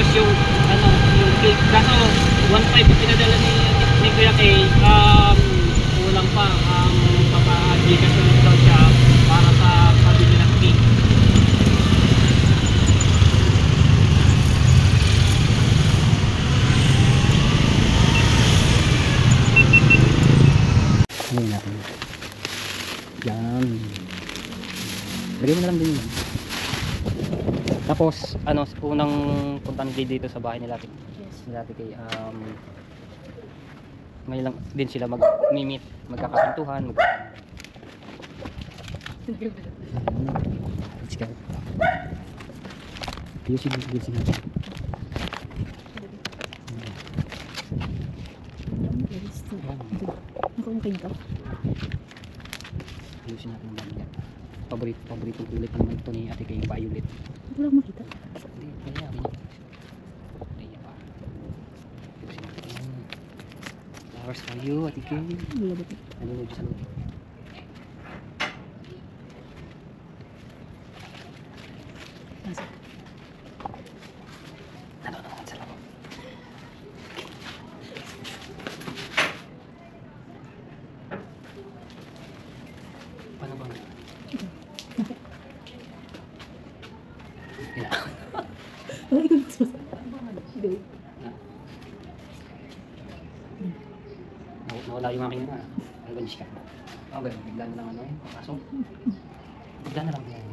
Tapos yung ano, yung cake. Kaso 1.5 yung pinadala ni Kuya Kay. Kulang pa. Papa-Gcash ulit daw siya para sa pabili ng cake. Ngayon natin. Yan. Lagay mo na lang din yun. Tapos, ano, unang punta ni Jay dito sa bahay nila. Yes. Nila kay, ngayon lang din sila mag-meet, magkakakantuhan. Let's go. Ayusin natin. Ayusin natin ang dami yan. Paborito kulay pa naman ito ni ate kay Violet. Wala akong makita. Kaya pa. Ayusin natin yan. Flowers for you, ate kay. Wala ba ito? Ano mo sa loob? Nasa? Ano sa loob? Paano ba? Wala ko nito. Hindi. Nawala yung aking na. Albanis ka. Okay, bigla na lang ano eh. Kaso, bigla na lang yan.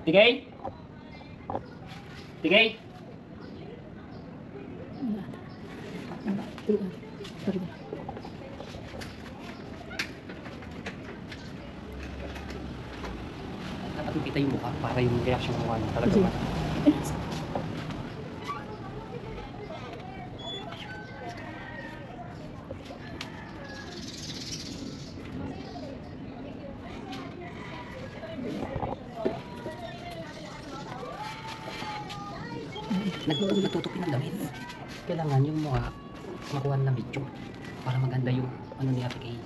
Tigay? Tigay? Wala. Tuloy. Sorry ba? Dapat makita yung mukha para yung reaction ng mukha niya talaga ba? Natutupin ng damit. Kailangan yung mukha makuha ng video para maganda yung ano ni Ate Kay.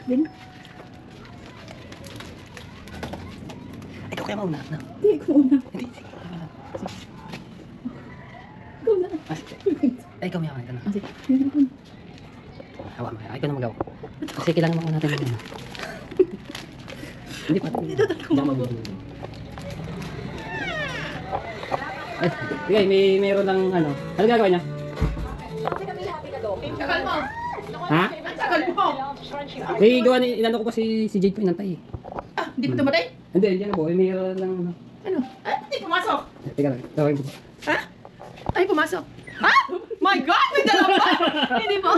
Din. Ikaw kaya mauna na. Hindi, ikaw una. Hindi, sige. Ikaw na. Ay, ikaw mayaman ka na. Sige. Hawa mo. Ay, ikaw na magaw. Kasi kailangan mauna natin yung ano. Hindi pa. Hindi magaw. Ay, sige, mayroon lang ano. Ano gagawin niya? Tagal mo. Ha? Tagal mo. Eh, gawa ni inano ko pa si Jade ko inantay. Ah, hindi pa tumatay? Hindi, hindi na po. Mayroon lang ano. Ano? Ah, hindi pumasok. Teka lang, tawagin ko. Ha? Ay, pumasok. Ha? My God! May dalawa pa! Hindi po.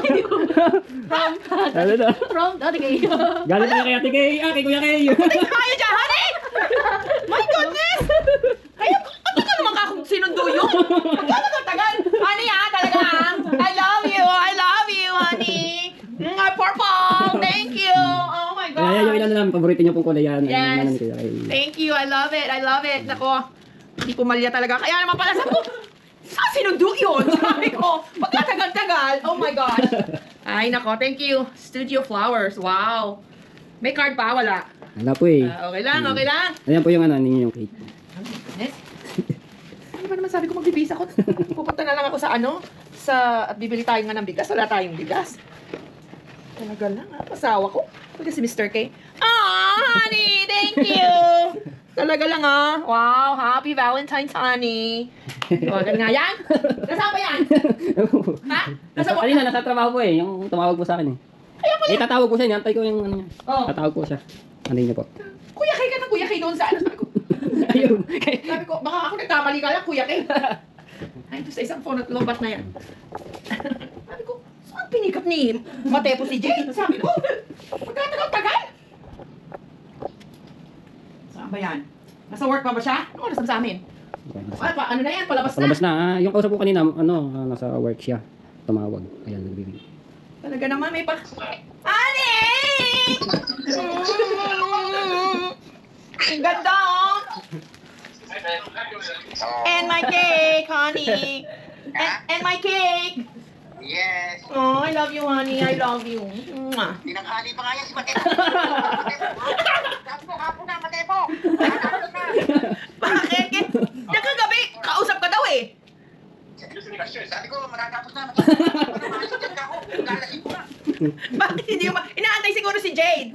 Ano na? From dati kayo. Galing pa kay Ate Kay. Kay Kuya Kay. Patay na kayo dyan, honey! My goodness! Kaya, ano ka naman kakong sinundo yun? Gano'n katagal? Honey, ha? Talaga, ha? I love you, honey! Purple! Thank you! Oh my God! Ayan, yung ilan na lang. Paborito niyo pong kulay yan. Yes. Ano ni Kuya Kay. Thank you, I love it. Nako, hindi pumalya talaga. Kaya naman pala sabi ko, saan sinundo yun? Sabi ko, pagkatagal-tagal. Oh my gosh. Ay, nako, thank you. Studio Flowers, wow. May card pa, wala. Wala po eh. Okay lang. Ayan po yung ano, yung cake. Yes. Ano ba naman sabi ko magbibisa ko? Pupunta na lang ako sa at bibili tayo nga ng bigas. Wala tayong bigas. Talaga lang, ha? Pasawa ko. Pwede si Mr. K. Honey, thank you. Talaga lang, ha? Wow, happy Valentine's, honey. Tawagan nga yan. Nasaan ba yan? Ha? Kanina, nasa trabaho po eh. Yung tumawag po sa akin eh. Eh, tatawag ko siya. Antay ko yung ano niya. Oh. Tatawag ko siya. Ano niya po. Kuya Kay ka na, Kuya Kay doon sa ano. Sabi ko, Ayun. sabi ko, baka ako nagkamali ka lang, Kuya Kay. Ay, ito sa isang phone at lobat na yan. Sabi ko, saan pinikap ni Matepo si Jay? Sabi ko, magkatagal-tagal. Saan ba yan? Nasa work pa ba siya? Ano oras na sa amin? Ano na yan? Palabas na? Palabas na. Yung kausap ko kanina, nasa work siya. Tumawag. Ayan, nagbibig. Talaga naman, may pa... Honey! Ang ganda, oh! And my cake, honey! And my cake! Yes. Oh, I love you, honey. I love you. Mwah. Tinanghali pa nga yan si Matepo. Sabi ko, hapon na, Matepo. Hapon na. Bakit? Nakagabi, kausap ka daw eh. Sabi ko, matatapos na. Matatapos na ako. Lalasin ko na. Bakit hindi mo? Inaantay siguro si Jade.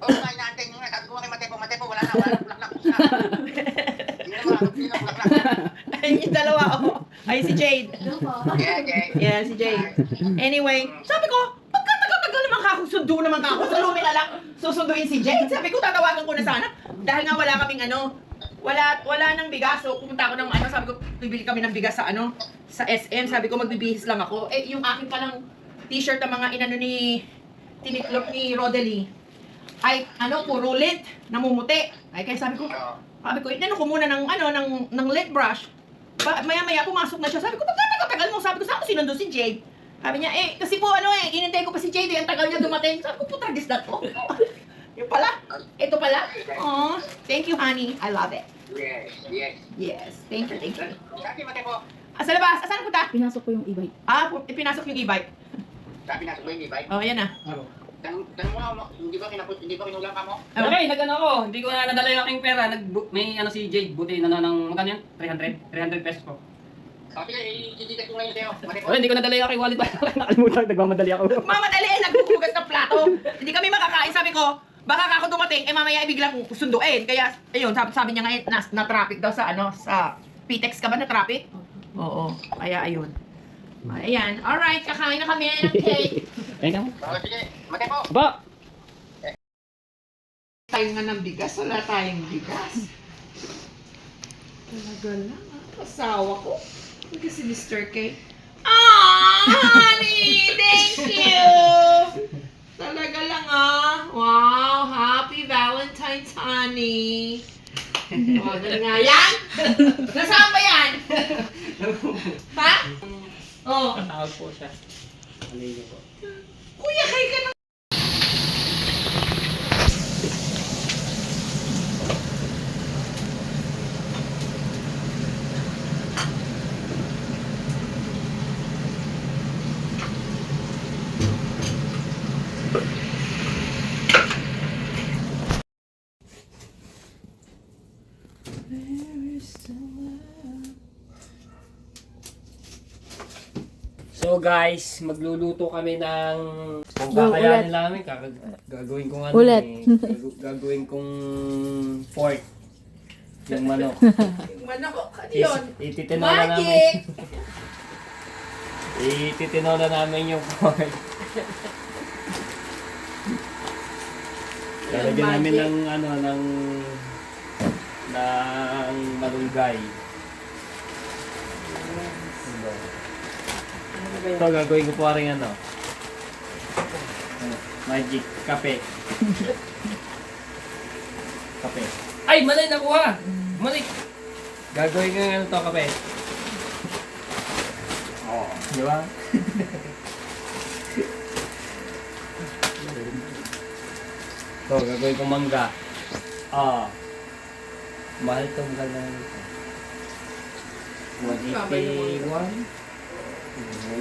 Oo, nga, inaantay nyo nga. Sabi ko kay Matepo, Matepo, wala na. Wala na, bulaklak. Tapos na. Hindi na bulaklak. Ayun yung dalawa, oh. Ay, si Jade. Yeah, yeah. Yeah, si Jade. Anyway, sabi ko, pagkatagal naman ako, sundo naman ako. Sa lumi na lang, susunduin si Jade. Sabi ko, tatawagan ko na sana. Dahil nga wala kaming wala nang bigas. So, pumunta ako ng sabi ko, bibili kami ng bigas sa sa SM. Sabi ko, magbibihis lang ako. Eh, yung akin palang t-shirt na mga tiniklop ni Rodalie, ay, puro lint, namumuti. Ay, kaya sabi ko, inano ko muna ng lint brush. Maya-maya pumasok na siya. Sabi ko, pagkatagal mo. Sabi ko, saan ko sinundo si Jade? Sabi niya, kasi po inintay ko pa si Jade. Ang tagal niya dumating. Sabi ko, putragis na to. Yung pala. Ito pala. Oh, thank you, honey. I love it. Yes, yes. Yes. Thank you, thank you. Sabi, Matepo. Sa labas. Saan punta? Pinasok ko yung e-bike. Pinasok yung e-bike. Sabi na, sabay ni Bike. Oh, yan na. Tanong mo nga, hindi ba kinulang ka mo? Okay, nag-ano ako. Hindi ko na nadala yung aking pera. May si Jade, buti na ng, magkano yun? 300 pesos po. Sabi ka, i-detect ko ngayon sa'yo. Matepo. Hindi ko nadala yung aking wallet. Nakalimutan, nagmamadali ako. Mamadali, naghuhugas ng plato. Hindi kami makakain. Sabi ko, baka ako dumating, mamaya biglang sunduin. Kaya, ayun, sabi niya ngayon, na-traffic daw sa Pitex ka ba na traffic? Oo, kaya ayun. Ayan, alright, kakain na kami ng cake. Thank you. Sige, Matepo. Ba! Tayo nga ng bigas, wala tayong bigas. Talaga lang, asawa ko. Hindi si Mr. K. Honey! Thank you! Talaga lang Wow, happy Valentine's, honey. Dali nga yan. Nasaan ba yan? Ha? Oh. Tawag po siya. Aligo po. Kuya, kay ka na. So guys, magluluto kami ng kung Go, kakayanin namin, gagawin kong Ulit. gagawin kong pork. Yung manok. Manok, ano yun? Ititinola namin. Magic! Ititinola namin yung pork. Lalagyan namin ng ng malunggay. Ito, gagawin ko po rin magic kape. Kape. Ay, mali nakuha! Mali! Gagawin ko to kape. Oh, di ba? Ito, gagawin ko mangga. Mahal itong ganun. 181.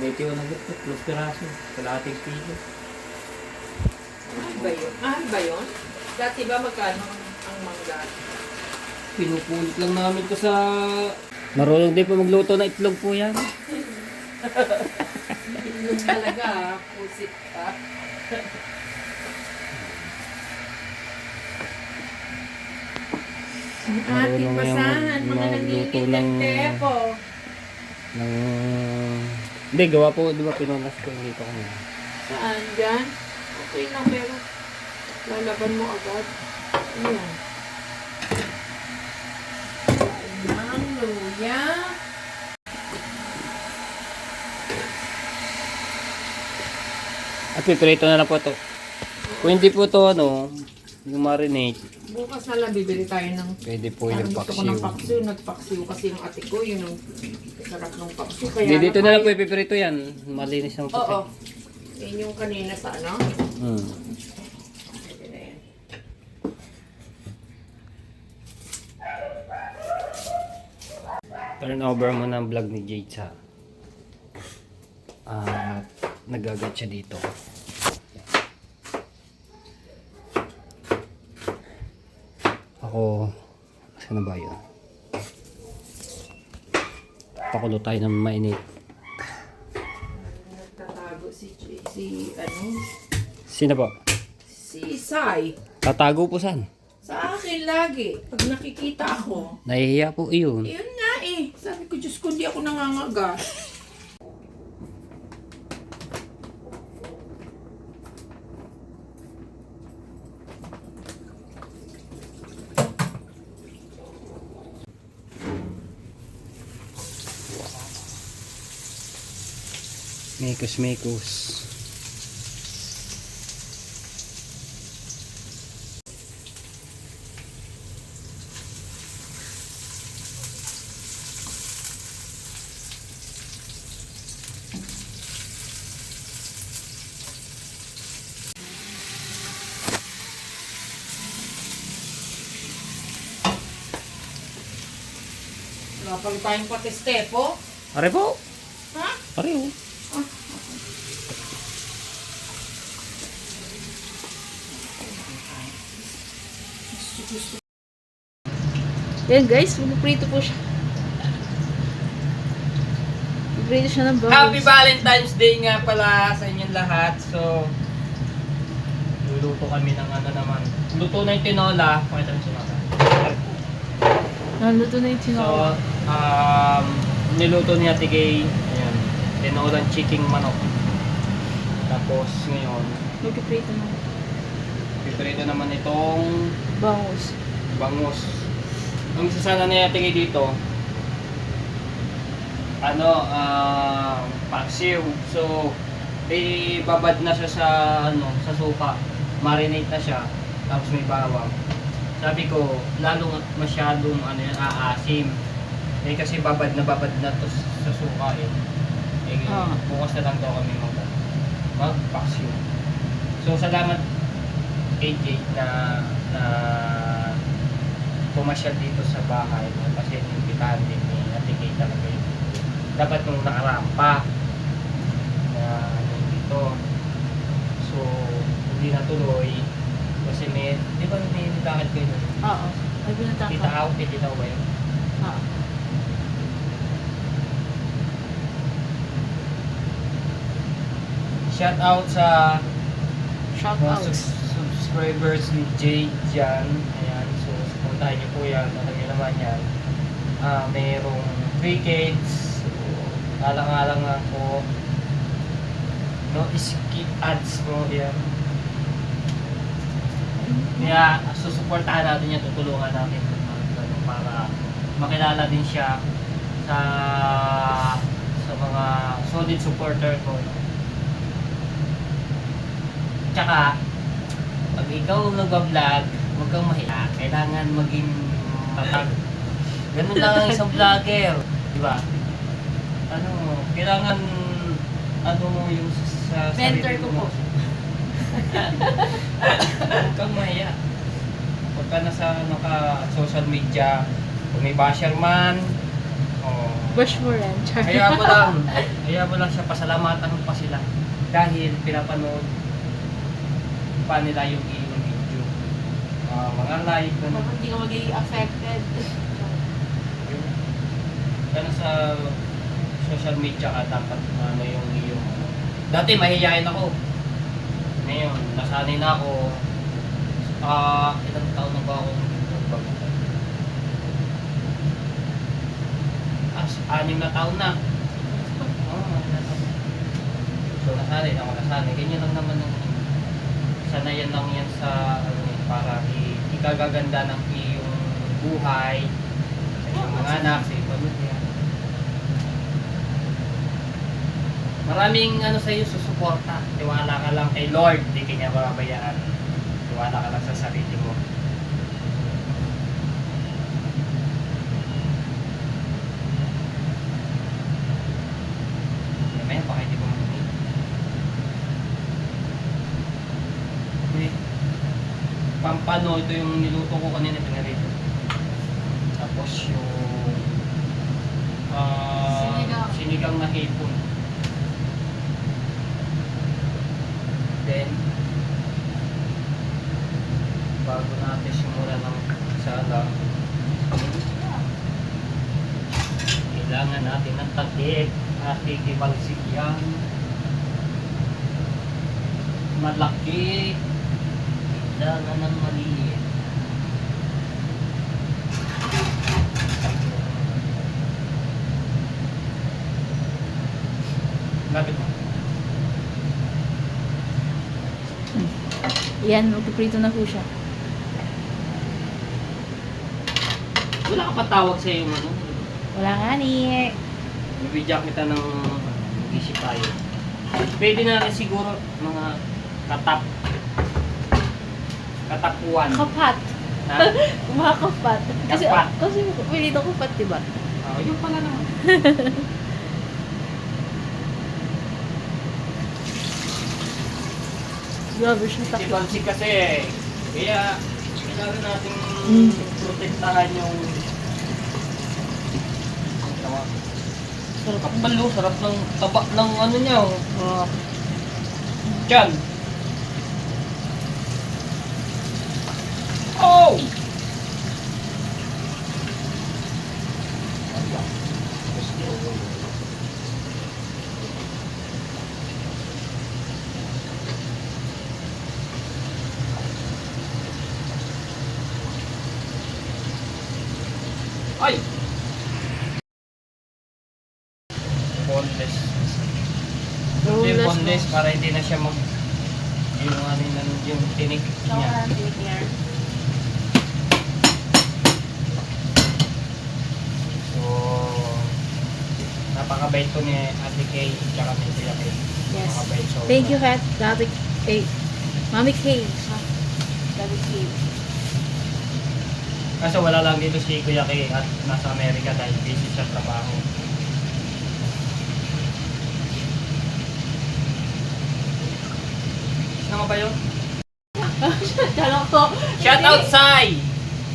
May tiyo na gito, plus piraso. Kalating kilo. Mahal ba yun? Mahal ba yun? Dati ba magkano ang mangga? Pinupulit lang namin to sa... Marunong din po magluto na itlog po yan. Yun talaga, pusit pa. Ang ating basahan, mga naningit ng tepo. Hindi, gawa po, di ba pinunas ko yung dito kanina. Saan dyan? Okay lang, pero lalaban mo agad. Ayan. Ang luya. At piprito na lang po to. Kung hindi po to yung marinate, Bukas na lang bibili tayo ng... pwede po yung gusto ko ng paksiw. paksiw. Nagpaksiw kasi yung ate ko. Yun ang sarap ng paksiw. Kaya Hindi, dito na lang po ipiprito yan. Malinis ang puti. Oo. Yun yung kanina sa ano? Pwede na yan. Turn over mo ng vlog ni Jade sa At nagagat siya dito. Ako, saan na ba yun? Pakulo tayo ng mainit. Nagtatago si Sino po? si Sai. Tatago po saan? Sa akin lagi. Pag nakikita ako. Nahihiya po iyon. Yun nga eh. Sabi ko, Diyos ko, hindi ako nangangaga. Mekos. Napag tayong patistepo. Are po? Ha? Are po. Yan guys, puprito po siya. Puprito siya ng bangus. Happy Valentine's Day nga pala sa inyong lahat. So, luluto kami ng ano naman. Luto na yung tinola. Pakita mo siya. Naluto na yung So, tinola. niluto niya tigay. Ayan. Tinolang chicken manok. Tapos ngayon, Magpiprito na. piprito naman itong Bangus. bangus. Ang isa sana niya tigay dito, paksiw. So, babad na siya sa suka. Marinate na siya. Tapos may bawang. Sabi ko, lalong masyadong aasim. Kasi babad na to sa suka eh. Bukas na lang daw kami magpaksiw. So, salamat kay Jade na pumasyal dito sa bahay. Kasi inimbitahan din ni Ate Kay talaga yun. Dapat nung nakarampa na dito. So, hindi natuloy. Kasi di ba may nitakad kayo nun? Oo. Ay, binataka. Tita ba yun? Oo. Shout out sa Shout mga out. subscribers ni Jade dyan. Ayan, so puntahan niyo po yan. Alam niyo naman yan. Mayroong 3 kids. So, alang-alang ako. No skip ads mo yan. Kaya susuportahan natin yan, tutulungan natin para makilala din siya sa mga solid supporter ko. Tsaka, pag ikaw nag-vlog, huwag kang mahiya. Kailangan maging matag. Ganun lang ang isang vlogger. Diba? Kailangan, mo yung sa Mentor sarili ko mo. po. Huwag kang mahiya. Huwag ka na sa social media. Kung may basher man, Bash mo rin. Char. Kaya mo lang siya, pasalamatan mo pa sila. Dahil pinapanood pa nila yung iyong video. Mga live, Bakit hindi ka magiging affected? Ganun sa social media ka, dapat yung iyong... Dati mahihayin ako. Ngayon, nasanay na ako. Ilang taon na ba ako nag-vlog? 6 na taon na. So nasanay na ako, ganyan lang naman sanayan lang yan sa para ikagaganda ng iyong buhay sa iyong mga anak, sa iyong pamilya. Maraming sa iyo susuporta. Tiwala ka lang kay Lord, hindi ka niya mababayaan. Tiwala ka lang sa sarili mo. Mamaya baka hindi ko makinig. Pampano, ito yung niluto ko kanina, pinarito. Tapos yung sinigang na hipon. natin bago natin simulan ng sala. Kailangan natin ng takip at ikibalsik yan. Malaki. Kailangan ng maliit. Lapit mo. Yan, magpiprito na po siya. Wala ka patawag sa iyo ano? Wala nga ni. Bibigyan kita ng mag-isip tayo. Pwede na rin siguro mga katapuan. Kapat. Ha? Mga kapat. Kapat. Kasi may dito kapat, diba? Yun pala naman. Grabe siya Si takip. Bansi kasi, kaya kailangan natin Mm. protektahan yung Sarap. kapalo, sarap ng taba ng ano niya. Diyan. Oh! Ay! Boneless. Yung boneless para hindi na siya yung ano yung tinik niya. So, napakabait ko ni Ate Kay at ni Kuya Kay. Yes. Napakabait so. Thank you, Kat. Gabi K. Mami K. Gabi K. Kaso wala lang dito si Kuya Kay at nasa Amerika dahil busy sa trabaho. Ano ba yun? Dalaw ko. Shout out, Sai!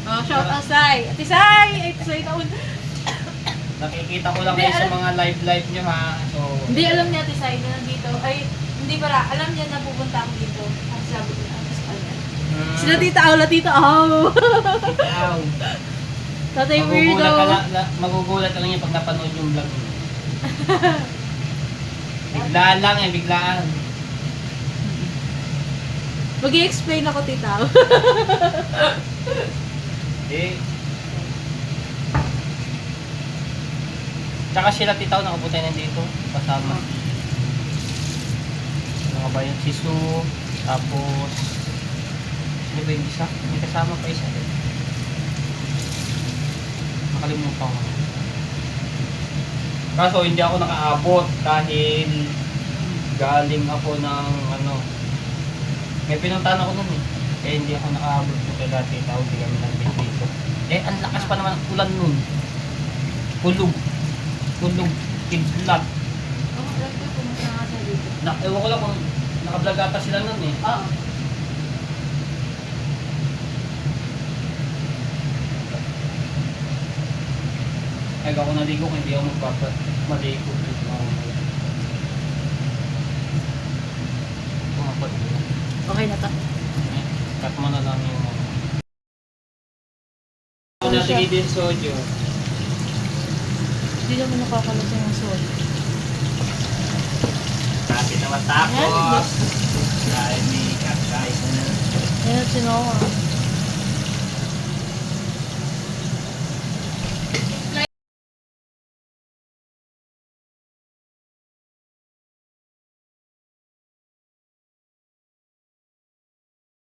Oh, shout out, Sai. Ate Sai! Ate Sai taon. Nakikita ko lang Hindi, kayo sa alam- mga live nyo ha. So, Hindi alam ni Ate Sai na nandito. Ay, hindi pala. Alam niya na pupunta ako dito. Ang sabi ko na sa kanya. Sila tita Aw, la tita Aw. Ikaw. Tatay Magugulat weirdo. ka lang, magugulat ka lang yung pag napanood yung vlog mo. Biglaan lang eh, biglaan. Mag-i-explain ako, tita Aw. Eh. Tsaka sila titaw nakapunta nandito kasama. Ano nga ba yun? Si Sue, tapos ano ba yung isa? May kasama pa isa din. Nakalimutan ko. Kaso hindi ako nakaabot dahil galing ako ng ano. May pinuntahan ako nun eh. Kaya hindi ako nakaabot ko kay dati tao. Hindi kami nag-bit dito. Eh, ang lakas pa naman ang ulan nun. Kulog. Kulog. Kidlat. Oh, alam ko pumunta nga sa dito. Ewan ko lang kung naka-vlog ata sila nun eh. Oo. Ay, ako naligo kung hindi ako maligo. Pumapag. Okay na to. Cut mo na lang yung ano. Ako natin din sojo. Hindi naman nakakalasang ang salt. Kapit na matapos. Dahil may kakain na. Ayan, sinowa.